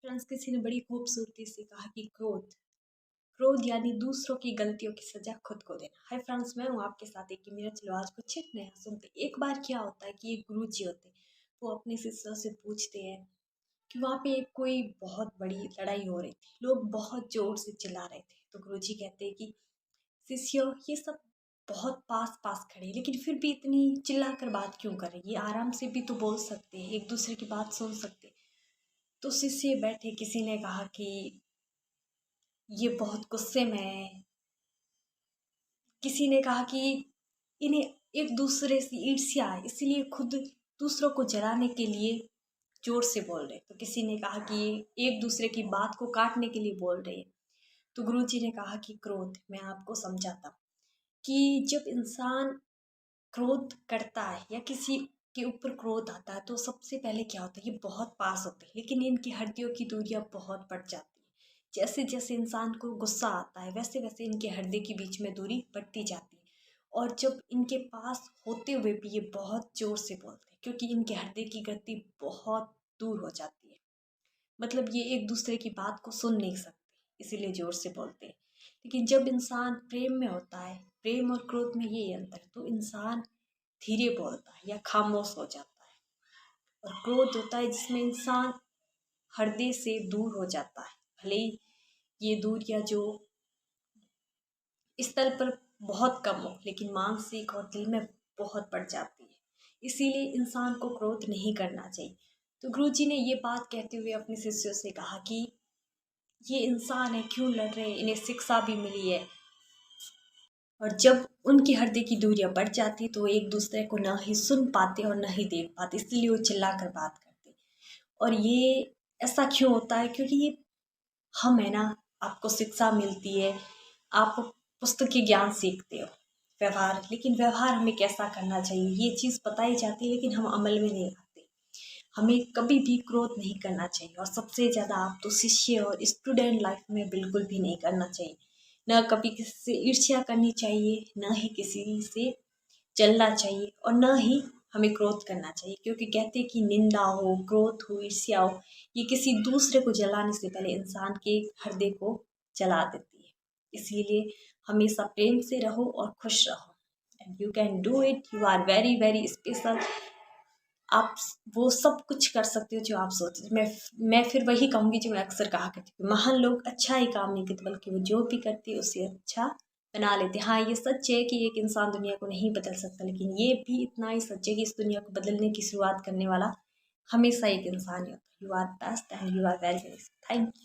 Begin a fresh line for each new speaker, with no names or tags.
Friends, किसी ने बड़ी खूबसूरती से कहा कि क्रोध क्रोध यानी दूसरों की गलतियों की सजा खुद को देना। हाय फ्रेंड्स, मैं हूँ आपके साथ एक मेरा। चलो आज कुछ नया सुनते। एक बार क्या होता है कि एक गुरु जी होते हैं, वो अपने शिष्यों से पूछते हैं कि वहाँ पे एक कोई बहुत बड़ी लड़ाई हो रही थी, लोग बहुत जोर से चिल्ला रहे थे। तो गुरु जी कहते हैं कि शिष्यों, ये सब बहुत पास पास खड़े हैं, लेकिन फिर भी इतनी चिल्ला कर बात क्यों कर रहे हैं? ये आराम से भी तो बोल सकते हैं, एक दूसरे की बात सुन सकते हैं। तो शिष्य बैठे, किसी ने कहा कि ये बहुत गुस्से में है, किसी ने कहा कि इन्हें एक दूसरे से ईर्ष्या है, इसीलिए खुद दूसरों को जलाने के लिए जोर से बोल रहे। तो किसी ने कहा कि एक दूसरे की बात को काटने के लिए बोल रहे हैं। तो गुरुजी ने कहा कि क्रोध, मैं आपको समझाता हूँ कि जब इंसान क्रोध करता है या किसी के ऊपर क्रोध आता है तो सबसे पहले क्या होता है, ये बहुत पास होते हैं, लेकिन इनकी हड्डियों की दूरियां बहुत बढ़ जाती है। जैसे जैसे इंसान को गुस्सा आता है वैसे वैसे इनके हड्डी के बीच में दूरी बढ़ती जाती है। और जब इनके पास होते हुए भी ये बहुत जोर से बोलते हैं, क्योंकि इनके हृदय की गति बहुत दूर हो जाती है। मतलब ये एक दूसरे की बात को सुन नहीं सकते, इसीलिए जोर से बोलते हैं। लेकिन जब इंसान प्रेम में होता है, प्रेम और क्रोध में ये अंतर है, तो इंसान धीरे बोलता है या खामोश हो जाता है। और क्रोध होता है जिसमें इंसान हृदय से दूर हो जाता है। भले ही ये दूरियां जो स्थल पर बहुत कम हो, लेकिन मानसिक और दिल में बहुत बढ़ जाती है। इसीलिए इंसान को क्रोध नहीं करना चाहिए। तो गुरु जी ने ये बात कहते हुए अपने शिष्यों से कहा कि ये इंसान है, क्यों लड़ रहे हैं, इन्हें शिक्षा भी मिली है। और जब उनकी हृदय की दूरियां बढ़ जाती तो वो एक दूसरे को ना ही सुन पाते और ना ही देख पाते, इसलिए वो चिल्ला कर बात करते। और ये ऐसा क्यों होता है? क्योंकि ये हम है ना, आपको शिक्षा मिलती है, आप पुस्तकीय ज्ञान सीखते हो, व्यवहार, लेकिन व्यवहार हमें कैसा करना चाहिए ये चीज़ बताई जाती है, लेकिन हम अमल में नहीं लाते। हमें कभी भी क्रोध नहीं करना चाहिए, और सबसे ज़्यादा आप तो शिष्य और स्टूडेंट लाइफ में बिल्कुल भी नहीं करना चाहिए। न कभी किसी से ईर्ष्या करनी चाहिए, न ही किसी से जलना चाहिए, और न ही हमें क्रोध करना चाहिए। क्योंकि कहते हैं कि निंदा हो, क्रोध हो, ईर्ष्या हो, ये किसी दूसरे को जलाने से पहले इंसान के हृदय को जला देती है। इसीलिए हमेशा प्रेम से रहो और खुश रहो। And you can do it, you are very very special. आप वो सब कुछ कर सकते हो जो आप सोचते हो। मैं फिर वही कहूँगी जो मैं अक्सर कहा करती हूँ, महान लोग अच्छा ही काम नहीं करते, बल्कि वो जो भी करते हैं उसे अच्छा बना लेते हैं। हाँ, ये सच है कि एक इंसान दुनिया को नहीं बदल सकता, लेकिन ये भी इतना ही सच है कि इस दुनिया को बदलने की शुरुआत करने वाला हमेशा एक इंसान ही होता है। You are best and you are very very thank you.